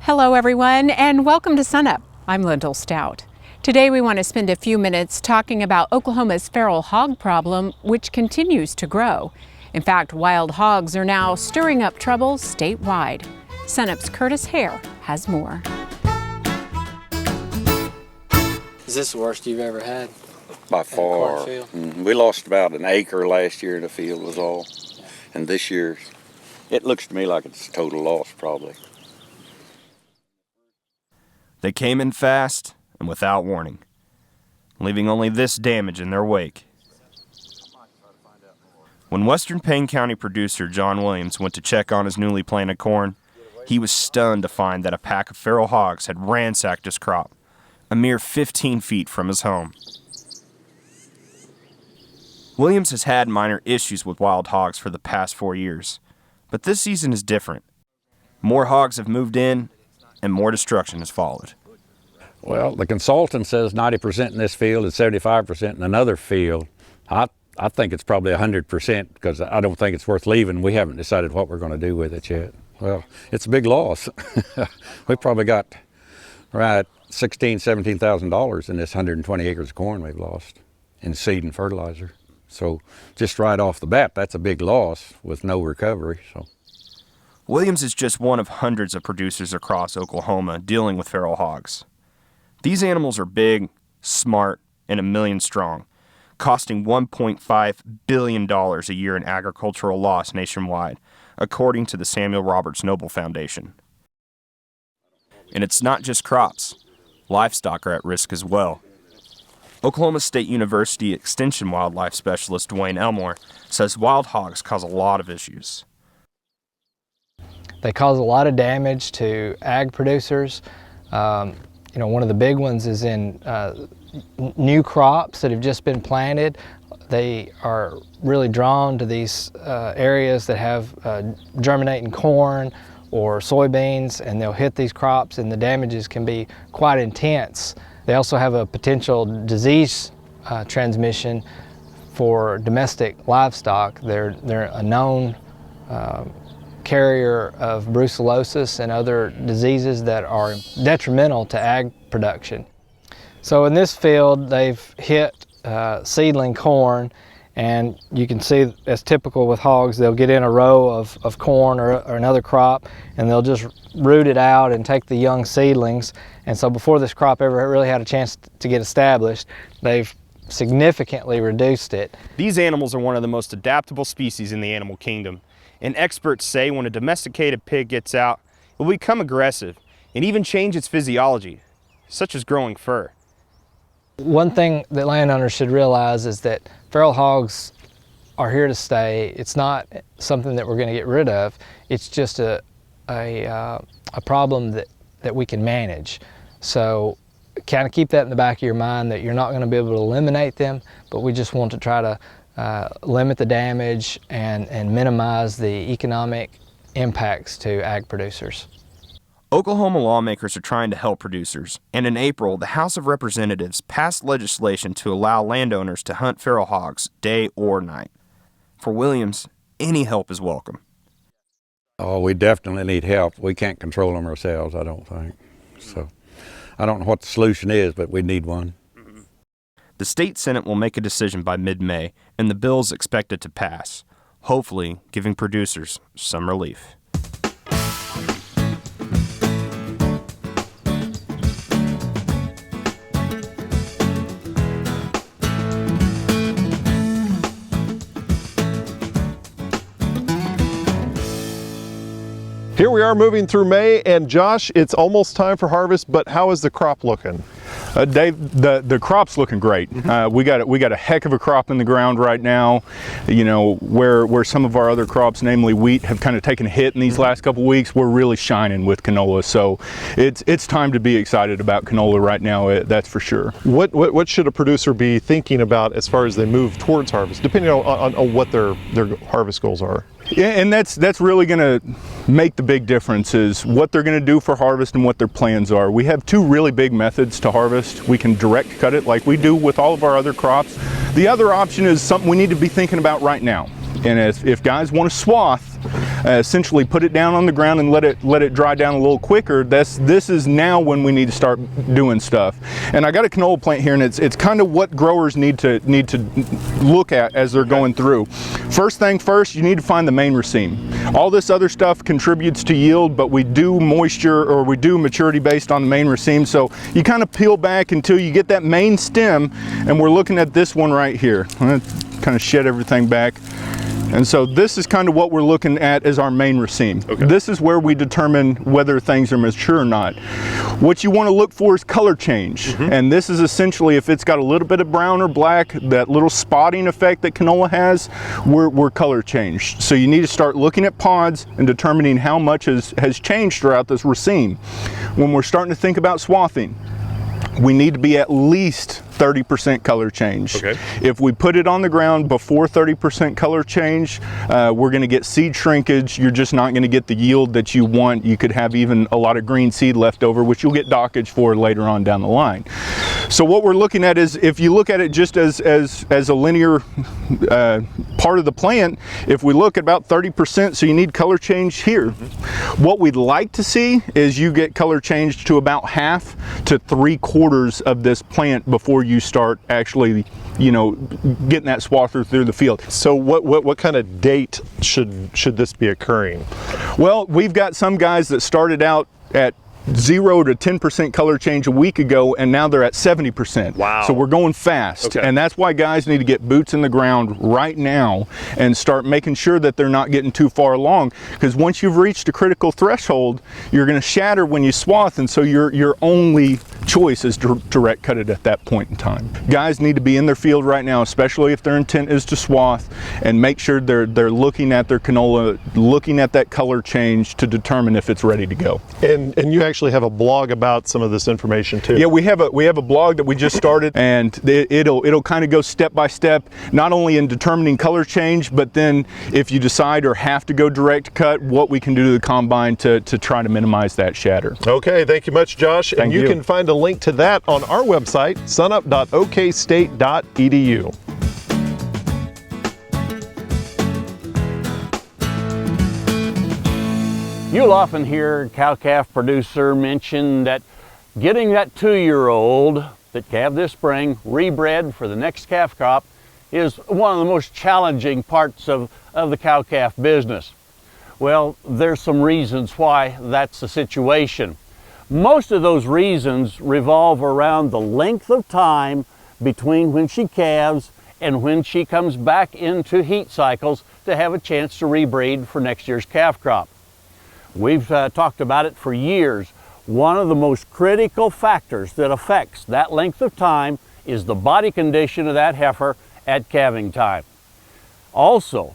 Hello everyone, and welcome to SUNUP. I'm Lyndall Stout. Today we want to spend a few minutes talking about Oklahoma's feral hog problem, which continues to grow. In fact, wild hogs are now stirring up trouble statewide. SUNUP's Curtis Hare has more. Is this the worst you've ever had? By far. We lost about an acre last year in the field was all. And this year, it looks to me like it's a total loss probably. They came in fast and without warning, leaving only this damage in their wake. When Western Payne County producer John Williams went to check on his newly planted corn, he was stunned to find that a pack of feral hogs had ransacked his crop, a mere 15 feet from his home. Williams has had minor issues with wild hogs for the past 4 years, but this season is different. More hogs have moved in, and more destruction has followed. Well, the consultant says 90% in this field and 75% in another field. I think it's probably 100% because I don't think it's worth leaving. We haven't decided what we're going to do with it yet. Well, it's a big loss. We probably got right $16,000, $17,000 in this 120 acres of corn we've lost in seed and fertilizer. So just right off the bat, that's a big loss with no recovery. So. Williams is just one of hundreds of producers across Oklahoma dealing with feral hogs. These animals are big, smart, and 1 million strong, costing $1.5 billion a year in agricultural loss nationwide, according to the Samuel Roberts Noble Foundation. And it's not just crops. Livestock are at risk as well. Oklahoma State University Extension Wildlife Specialist Dwayne Elmore says wild hogs cause a lot of issues. They cause a lot of damage to ag producers. One of the big ones is in new crops that have just been planted. They are really drawn to these areas that have germinating corn or soybeans, and they'll hit these crops and the damages can be quite intense. They also have a potential disease transmission for domestic livestock. They're a known carrier of brucellosis and other diseases that are detrimental to ag production. So in this field, they've hit seedling corn, and you can see, as typical with hogs, they'll get in a row of corn or another crop, and they'll just root it out and take the young seedlings. And so before this crop ever really had a chance to get established, they've significantly reduced it. These animals are one of the most adaptable species in the animal kingdom. And experts say when a domesticated pig gets out, it will become aggressive and even change its physiology, such as growing fur. One thing that landowners should realize is that feral hogs are here to stay. It's not something that we're going to get rid of. It's just a problem that we can manage. So kind of keep that in the back of your mind, that you're not going to be able to eliminate them, but we just want to try to limit the damage and minimize the economic impacts to ag producers. Oklahoma lawmakers are trying to help producers, and in April, the House of Representatives passed legislation to allow landowners to hunt feral hogs day or night. For Williams, any help is welcome. Oh, we definitely need help. We can't control them ourselves, I don't think. So I don't know what the solution is, but we need one. The state Senate will make a decision by mid-May, and the bill is expected to pass, hopefully giving producers some relief. Here we are moving through May, and Josh, it's almost time for harvest, but how is the crop looking? Dave, the crop's looking great. We got a heck of a crop in the ground right now. You know, where some of our other crops, namely wheat, have kind of taken a hit in these last couple weeks, we're really shining with canola. So it's time to be excited about canola right now. That's for sure. What should a producer be thinking about as far as they move towards harvest, depending on what their harvest goals are? Yeah, and that's really going to make the big difference, is what they're going to do for harvest and what their plans are. We have two really big methods to harvest. We can direct cut it like we do with all of our other crops. The other option is something we need to be thinking about right now. And if guys want to swath, essentially put it down on the ground and let it dry down a little quicker, this is now when we need to start doing stuff. And I got a canola plant here, and it's kind of what growers need to look at as they're going through. First thing first, you need to find the main raceme. All this other stuff contributes to yield, but we do moisture, or we do maturity based on the main raceme. So you kind of peel back until you get that main stem, and we're looking at this one right here. I'm gonna kind of shed everything back. And so this is kind of what we're looking at as our main raceme. Okay. This is where we determine whether things are mature or not. What you want to look for is color change. And this is essentially, if it's got a little bit of brown or black, that little spotting effect that canola has, we're color changed. So you need to start looking at pods and determining how much has changed throughout this raceme. When we're starting to think about swathing, we need to be at least 30% color change. Okay. If we put it on the ground before 30% color change, we're going to get seed shrinkage. You're just not going to get the yield that you want. You could have even a lot of green seed left over, which you'll get dockage for later on down the line. So what we're looking at is, if you look at it just as a linear part of the plant, if we look at about 30%, so you need color change here. What we'd like to see is you get color changed to about half to 3/4 of this plant before you start actually, you know, getting that swather through the field. So what kind of date should this be occurring? Well, we've got some guys that started out at 0 to 10% color change a week ago, and now they're at 70%. Wow. So we're going fast. Okay. And that's why guys need to get boots in the ground right now and start making sure that they're not getting too far along, because once you've reached a critical threshold, you're going to shatter when you swath, and so your only choice is to direct cut it at that point in time. Guys need to be in their field right now, especially if their intent is to swath, and make sure they're looking at their canola, looking at that color change to determine if it's ready to go. And you actually have a blog about some of this information too. Yeah, we have a blog that we just started, and it'll kind of go step by step, not only in determining color change, but then if you decide or have to go direct cut, what we can do to the combine to try to minimize that shatter. Okay, thank you much, Josh. Thank and you can find a link to that on our website, sunup.okstate.edu. You'll often hear a cow-calf producer mention that getting that 2-year-old that calved this spring rebred for the next calf crop is one of the most challenging parts of the cow-calf business. Well, there's some reasons why that's the situation. Most of those reasons revolve around the length of time between when she calves and when she comes back into heat cycles to have a chance to rebreed for next year's calf crop. We've talked about it for years. One of the most critical factors that affects that length of time is the body condition of that heifer at calving time. Also,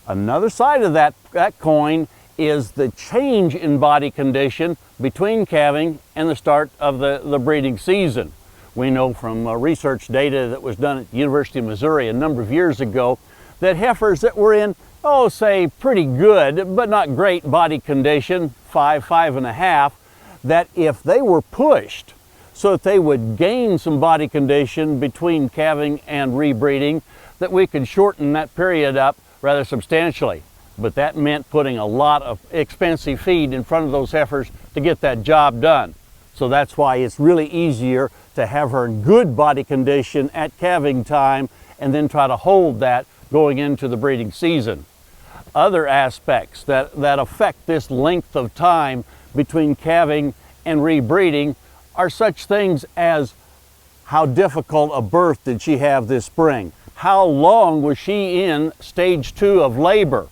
another side of that coin is the change in body condition between calving and the start of the breeding season. We know from research data that was done at the University of Missouri a number of years ago that heifers that were in, say pretty good but not great body condition, 5.5, that if they were pushed so that they would gain some body condition between calving and rebreeding, that we could shorten that period up rather substantially. But that meant putting a lot of expensive feed in front of those heifers to get that job done. So that's why it's really easier to have her in good body condition at calving time and then try to hold that going into the breeding season. Other aspects that affect this length of time between calving and rebreeding are such things as how difficult a birth did she have this spring? How long was she in stage 2 of labor?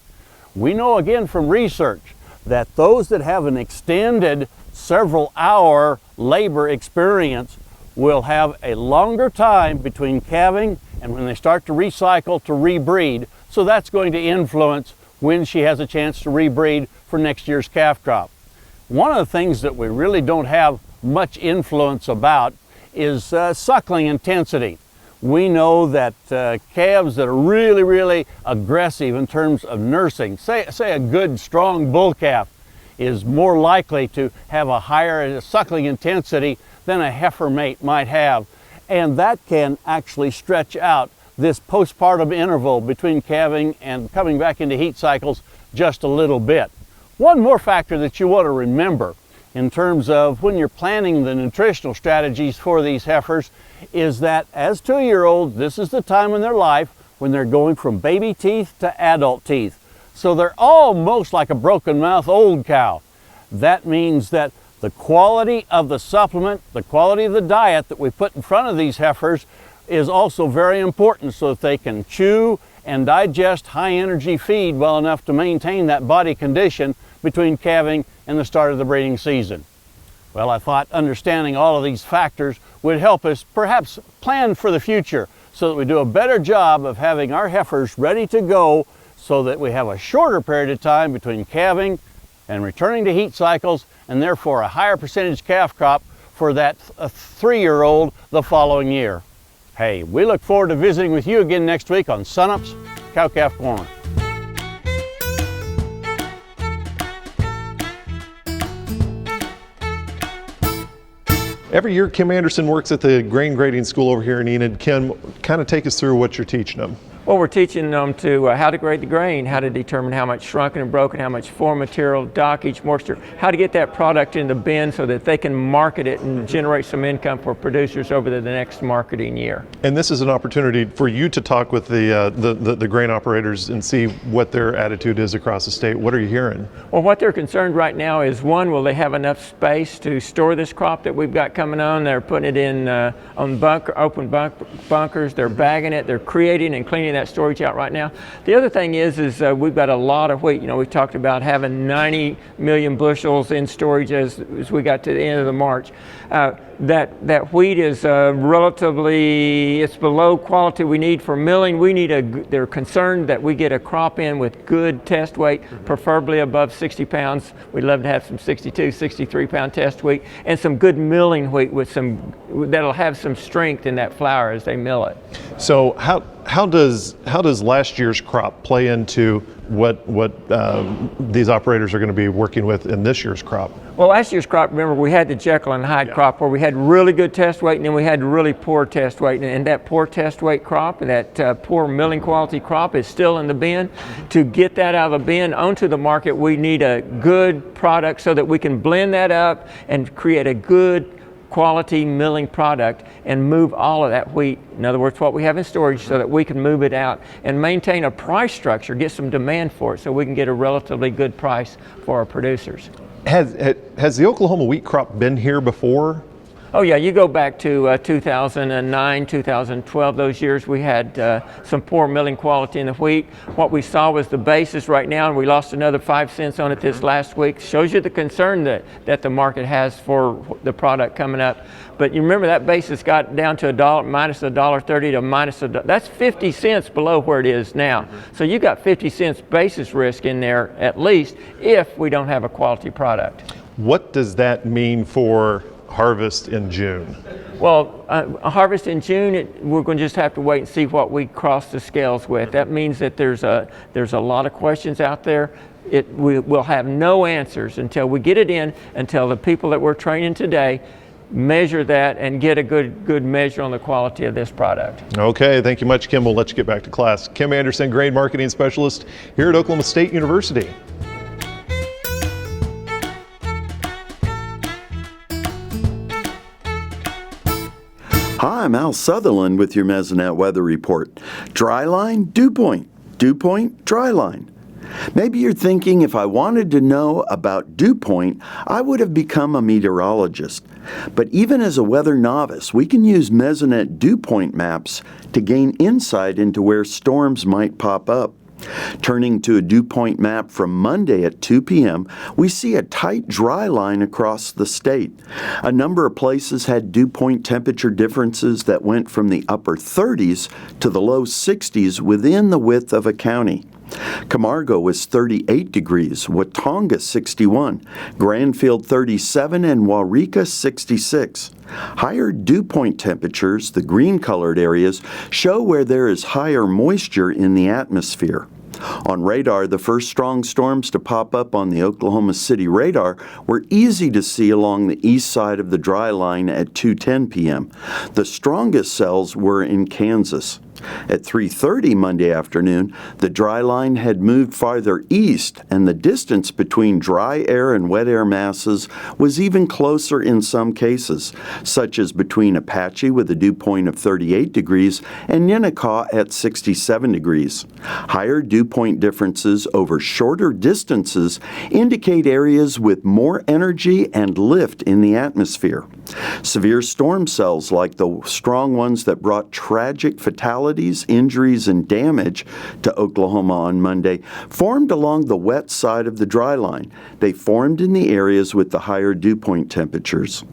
We know again from research that those that have an extended several-hour labor experience will have a longer time between calving and when they start to recycle to rebreed. So that's going to influence when she has a chance to rebreed for next year's calf crop. One of the things that we really don't have much influence about is suckling intensity. We know that calves that are really aggressive in terms of nursing, say a good strong bull calf, is more likely to have a higher suckling intensity than a heifer mate might have. And that can actually stretch out this postpartum interval between calving and coming back into heat cycles just a little bit. One more factor that you want to remember in terms of when you're planning the nutritional strategies for these heifers is that as 2-year-olds, this is the time in their life when they're going from baby teeth to adult teeth. So they're almost like a broken mouth old cow. That means that the quality of the supplement, the quality of the diet that we put in front of these heifers is also very important so that they can chew and digest high energy feed well enough to maintain that body condition between calving and the start of the breeding season. Well, I thought understanding all of these factors would help us perhaps plan for the future so that we do a better job of having our heifers ready to go so that we have a shorter period of time between calving and returning to heat cycles, and therefore a higher percentage calf crop for that 3-year-old the following year. Hey, we look forward to visiting with you again next week on SUNUP's Cow-Calf Corner. Every year, Kim Anderson works at the grain grading school over here in Enid. Kim, kind of take us through what you're teaching them. Well, we're teaching them to how to grade the grain, how to determine how much shrunken and broken, how much foreign material, dockage, moisture, how to get that product in the bin so that they can market it and generate some income for producers over the next marketing year. And this is an opportunity for you to talk with the grain operators and see what their attitude is across the state. What are you hearing? Well, what they're concerned right now is, one, will they have enough space to store this crop that we've got coming on? They're putting it in on open bunkers, they're bagging it, they're creating and cleaning that storage out right now. The other thing is we've got a lot of wheat. You know, we've talked about having 90 million bushels in storage as we got to the end of the March. That wheat is relatively, it's below quality we need for milling. They're concerned that we get a crop in with good test weight, preferably above 60 pounds. We'd love to have some 62, 63 pound test wheat and some good milling wheat with that'll have some strength in that flour as they mill it. So how does last year's crop play into what these operators are going to be working with in this year's crop? Well, last year's crop, remember, we had the Jekyll and Hyde crop where we had really good test weight and then we had really poor test weight. And that poor test weight crop, that poor milling quality crop is still in the bin. To get that out of the bin onto the market, we need a good product so that we can blend that up and create a good quality milling product and move all of that wheat, in other words, what we have in storage, so that we can move it out and maintain a price structure, get some demand for it so we can get a relatively good price for our producers. Has the Oklahoma wheat crop been here before? Oh yeah, you go back to 2009, 2012, those years we had some poor milling quality in the wheat. What we saw was the basis right now, and we lost another 5 cents on it this last week. Shows you the concern that the market has for the product coming up. But you remember that basis got down to $1, minus $1.30 to minus $1. That's 50 cents below where it is now. So you got 50 cents basis risk in there at least if we don't have a quality product. What does that mean for harvest in June? Well, a harvest in June, we're going to just have to wait and see what we cross the scales with. That means that there's a lot of questions out there. We will have no answers until we get it in, until the people that we're training today measure that and get a good measure on the quality of this product. Okay, thank you much, Kim. We'll let you get back to class. Kim Anderson, Grain Marketing Specialist here at Oklahoma State University. Hi, I'm Al Sutherland with your Mesonet Weather Report. Dryline, dew point. Dew point, dryline. Maybe you're thinking if I wanted to know about dew point, I would have become a meteorologist. But even as a weather novice, we can use Mesonet dew point maps to gain insight into where storms might pop up. Turning to a dew point map from Monday at 2 p.m., we see a tight dry line across the state. A number of places had dew point temperature differences that went from the upper 30s to the low 60s within the width of a county. Camargo was 38 degrees, Watonga 61, Granfield 37, and Waurika 66. Higher dew point temperatures, the green-colored areas, show where there is higher moisture in the atmosphere. On radar, the first strong storms to pop up on the Oklahoma City radar were easy to see along the east side of the dry line at 2:10 p.m. The strongest cells were in Kansas. At 3:30 Monday afternoon, the dry line had moved farther east, and the distance between dry air and wet air masses was even closer in some cases, such as between Apache with a dew point of 38 degrees and Ninnekah at 67 degrees. Higher dew point differences over shorter distances indicate areas with more energy and lift in the atmosphere. Severe storm cells, like the strong ones that brought tragic fatalities, injuries, and damage to Oklahoma on Monday, formed along the wet side of the dry line. They formed in the areas with the higher dew point temperatures.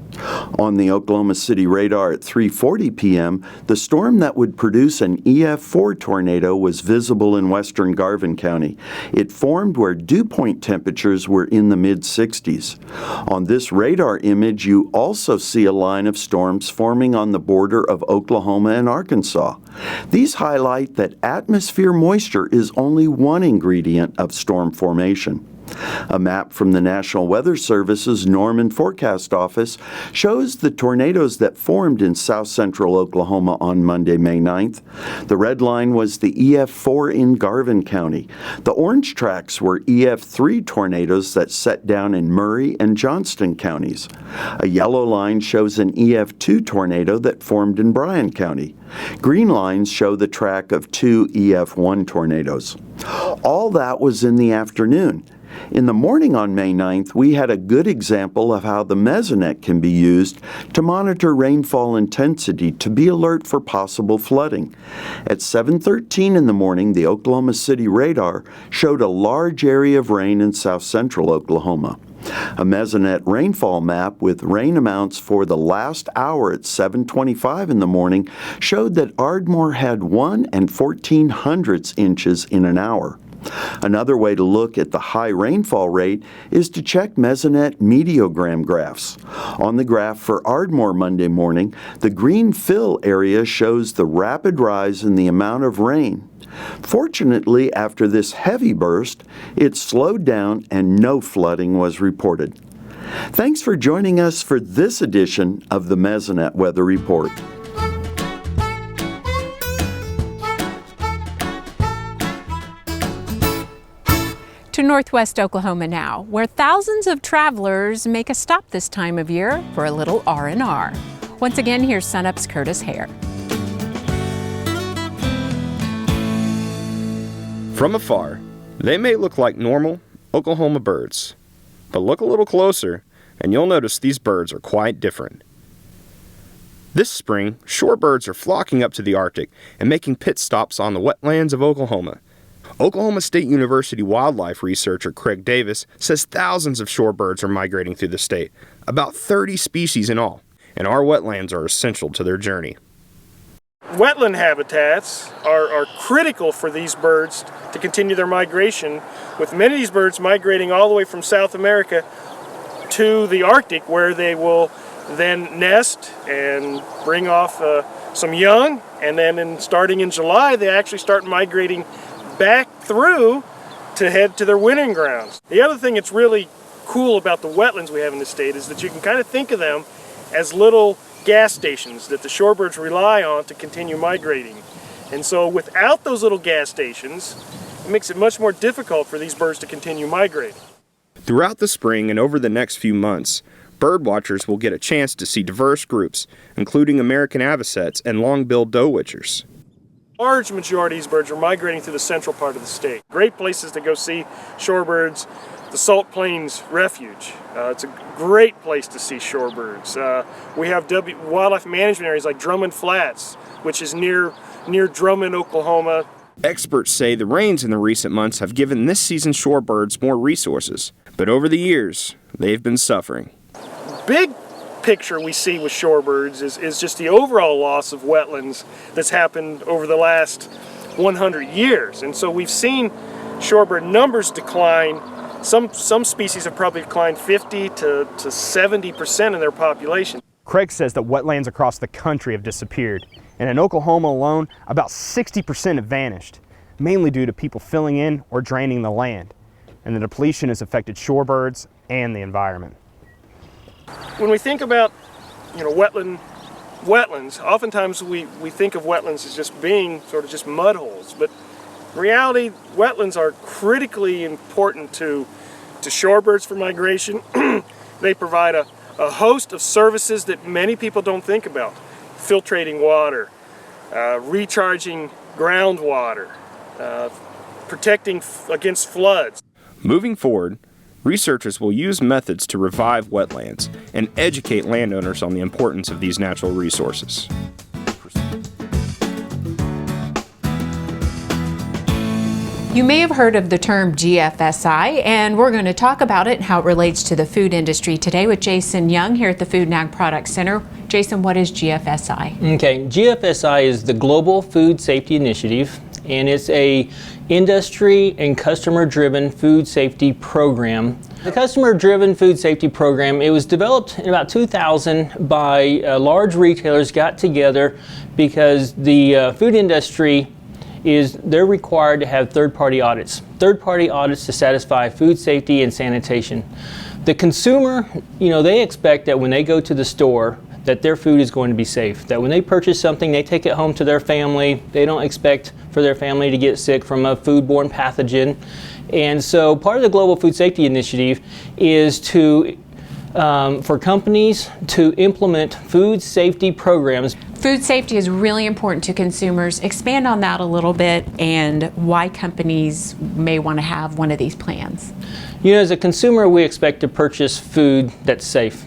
On the Oklahoma City radar at 3:40 p.m., the storm that would produce an EF4 tornado was visible in western Garvin County. It formed where dew point temperatures were in the mid-60s. On this radar image, you also see a line of storms forming on the border of Oklahoma and Arkansas. These highlight that atmosphere moisture is only one ingredient of storm formation. A map from the National Weather Service's Norman Forecast Office shows the tornadoes that formed in south central Oklahoma on Monday, May 9th. The red line was the EF4 in Garvin County. The orange tracks were EF3 tornadoes that set down in Murray and Johnston counties. A yellow line shows an EF2 tornado that formed in Bryan County. Green lines show the track of two EF1 tornadoes. All that was in the afternoon. In the morning on May 9th, we had a good example of how the Mesonet can be used to monitor rainfall intensity to be alert for possible flooding. At 7:13 in the morning, the Oklahoma City radar showed a large area of rain in south central Oklahoma. A Mesonet rainfall map with rain amounts for the last hour at 7:25 in the morning showed that Ardmore had 1 14/100 inches in an hour. Another way to look at the high rainfall rate is to check Mesonet Meteogram graphs. On the graph for Ardmore Monday morning, the green fill area shows the rapid rise in the amount of rain. Fortunately, after this heavy burst, it slowed down and no flooding was reported. Thanks for joining us for this edition of the Mesonet Weather Report. To northwest Oklahoma now, where thousands of travelers make a stop this time of year for a little R&R. Once again, here's SUNUP's Curtis Hare. From afar, they may look like normal Oklahoma birds, but look a little closer and you'll notice these birds are quite different. This spring, shorebirds are flocking up to the Arctic and making pit stops on the wetlands of Oklahoma. Oklahoma State University wildlife researcher Craig Davis says thousands of shorebirds are migrating through the state, about 30 species in all, and our wetlands are essential to their journey. Wetland habitats are critical for these birds to continue their migration, with many of these birds migrating all the way from South America to the Arctic, where they will then nest and bring off some young, and then starting in July they actually start migrating back through to head to their wintering grounds. The other thing that's really cool about the wetlands we have in the state is that you can kind of think of them as little gas stations that the shorebirds rely on to continue migrating. And so without those little gas stations, it makes it much more difficult for these birds to continue migrating. Throughout the spring and over the next few months, bird watchers will get a chance to see diverse groups, including American avocets and long-billed doe-witchers. Large majority of these birds are migrating through the central part of the state. Great places to go see shorebirds. The Salt Plains Refuge. It's a great place to see shorebirds. We have wildlife management areas like Drummond Flats, which is near Drummond, Oklahoma. Experts say the rains in the recent months have given this season's shorebirds more resources, but over the years, they've been suffering. Big picture we see with shorebirds is just the overall loss of wetlands that's happened over the last 100 years. And so we've seen shorebird numbers decline. Some species have probably declined 50 to 70% in their population. Craig says that wetlands across the country have disappeared, and in Oklahoma alone, about 60% have vanished, mainly due to people filling in or draining the land. And the depletion has affected shorebirds and the environment. When we think about, wetlands, oftentimes we think of wetlands as just being sort of just mud holes, but in reality, wetlands are critically important to shorebirds for migration. They provide a host of services that many people don't think about. Filtrating water, recharging groundwater, protecting against floods. Moving forward, researchers will use methods to revive wetlands and educate landowners on the importance of these natural resources. You may have heard of the term GFSI, and we're going to talk about it and how it relates to the food industry today with Jason Young here at the Food and Ag Product Center. Jason, what is GFSI? Okay, GFSI is the Global Food Safety Initiative, and it's a industry and customer-driven food safety program. The customer-driven food safety program, it was developed in about 2000 by large retailers got together because the food industry they're required to have third-party audits to satisfy food safety and sanitation. The consumer, they expect that when they go to the store that their food is going to be safe, that when they purchase something, they take it home to their family. They don't expect for their family to get sick from a foodborne pathogen. And so part of the Global Food Safety Initiative is for companies to implement food safety programs. Food safety is really important to consumers. Expand on that a little bit and why companies may want to have one of these plans. As a consumer, we expect to purchase food that's safe.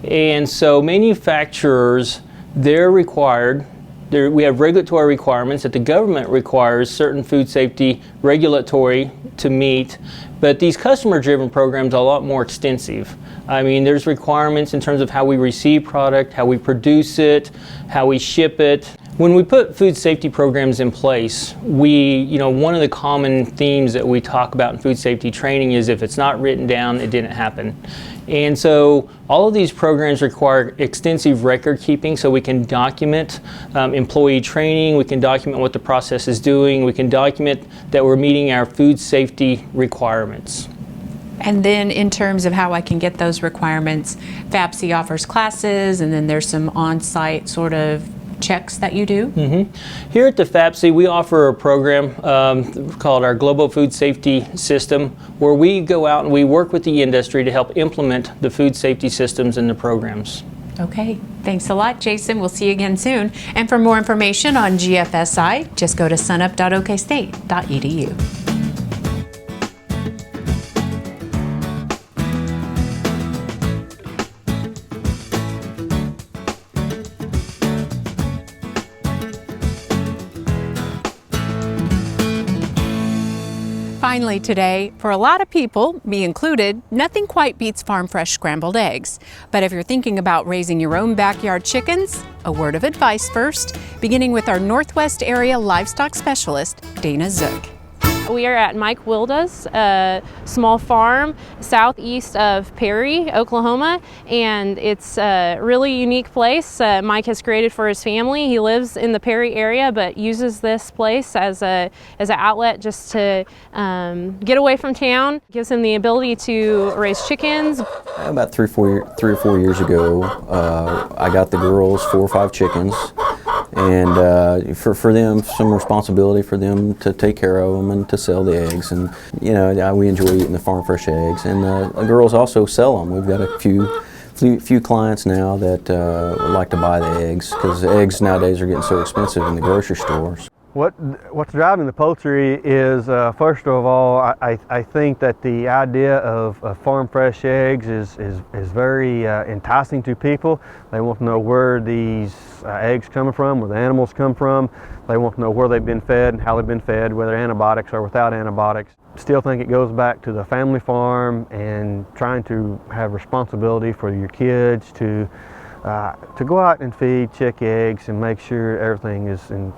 And so manufacturers, they're required, we have regulatory requirements that the government requires certain food safety regulatory to meet, but these customer-driven programs are a lot more extensive. I mean, there's requirements in terms of how we receive product, how we produce it, how we ship it. When we put food safety programs in place, one of the common themes that we talk about in food safety training is if it's not written down, it didn't happen. And so all of these programs require extensive record keeping so we can document employee training, we can document what the process is doing, we can document that we're meeting our food safety requirements. And then in terms of how I can get those requirements, FAPSI offers classes, and then there's some on-site sort of checks that you do? Mm-hmm. Here at the FAPSI, we offer a program called our Global Food Safety System, where we go out and we work with the industry to help implement the food safety systems and the programs. Okay, thanks a lot, Jason. We'll see you again soon. And for more information on GFSI, just go to sunup.okstate.edu. Finally today, for a lot of people, me included, nothing quite beats farm fresh scrambled eggs. But if you're thinking about raising your own backyard chickens, a word of advice first, beginning with our Northwest area livestock specialist, Dana Zook. We are at Mike Wilda's small farm southeast of Perry, Oklahoma, and it's a really unique place Mike has created for his family. He lives in the Perry area but uses this place as an outlet just to get away from town. It gives him the ability to raise chickens. About three or four years ago, I got the girls 4 or 5 chickens. And for them, some responsibility for them to take care of them and to sell the eggs. And we enjoy eating the farm fresh eggs. And the girls also sell them. We've got a few clients now that would like to buy the eggs because eggs nowadays are getting so expensive in the grocery stores. What's driving the poultry is, first of all, I think that the idea of farm fresh eggs is very enticing to people. They want to know where these eggs coming from, where the animals come from. They want to know where they've been fed and how they've been fed, whether antibiotics or without antibiotics. Still think it goes back to the family farm and trying to have responsibility for your kids to go out and feed, check eggs, and make sure everything is in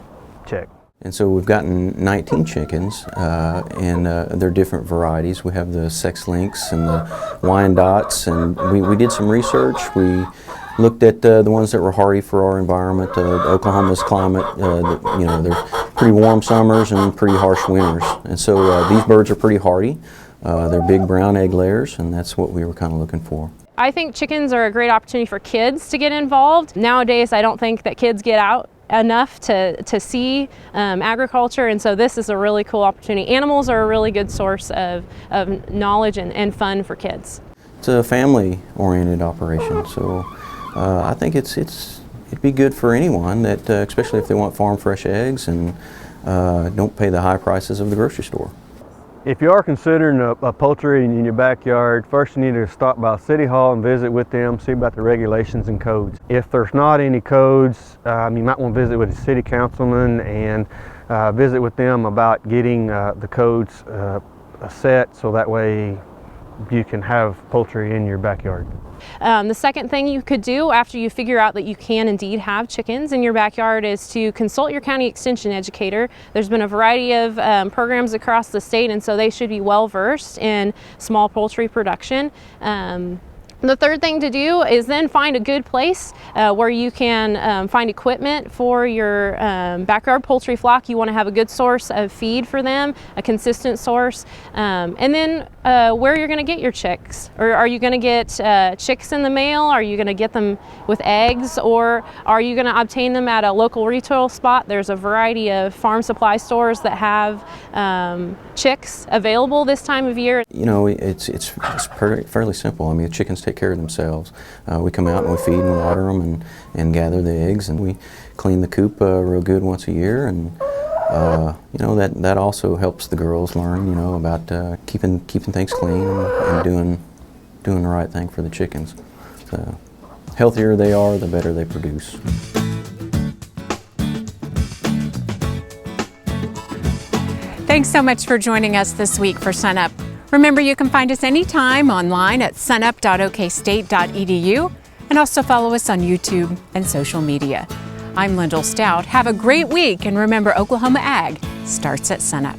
check. And so we've gotten 19 chickens, and they're different varieties. We have the sex links and the Wyandottes, and we did some research. We looked at the ones that were hardy for our environment, Oklahoma's climate. You know, they're pretty warm summers and pretty harsh winters. And so these birds are pretty hardy. They're big brown egg layers, and that's what we were kind of looking for. I think chickens are a great opportunity for kids to get involved. Nowadays, I don't think that kids get out enough to see agriculture, and so this is a really cool opportunity. Animals are a really good source of knowledge and fun for kids. It's a family-oriented operation, so I think it'd be good for anyone, that especially if they want farm fresh eggs and don't pay the high prices of the grocery store. If you are considering a poultry in your backyard, first you need to stop by City Hall and visit with them, see about the regulations and codes. If there's not any codes, you might want to visit with the city councilman and visit with them about getting the codes set, so that way you can have poultry in your backyard. The second thing you could do after you figure out that you can indeed have chickens in your backyard is to consult your county extension educator. There's been a variety of programs across the state, and so they should be well versed in small poultry production. The third thing to do is then find a good place where you can find equipment for your backyard poultry flock. You want to have a good source of feed for them, a consistent source, and then where you're going to get your chicks. Or are you going to get chicks in the mail? Are you going to get them with eggs? Or are you going to obtain them at a local retail spot? There's a variety of farm supply stores that have chicks available this time of year. You know, it's fairly simple. I mean, the chickens take care of themselves. We come out and we feed and water them and gather the eggs, and we clean the coop real good once a year, and you know, that also helps the girls learn, you know, about keeping things clean and doing the right thing for the chickens. The healthier they are, the better they produce. Thanks so much for joining us this week for SUNUP. Remember, you can find us anytime online at sunup.okstate.edu, and also follow us on YouTube and social media. I'm Lyndall Stout. Have a great week, and remember, Oklahoma Ag starts at SUNUP.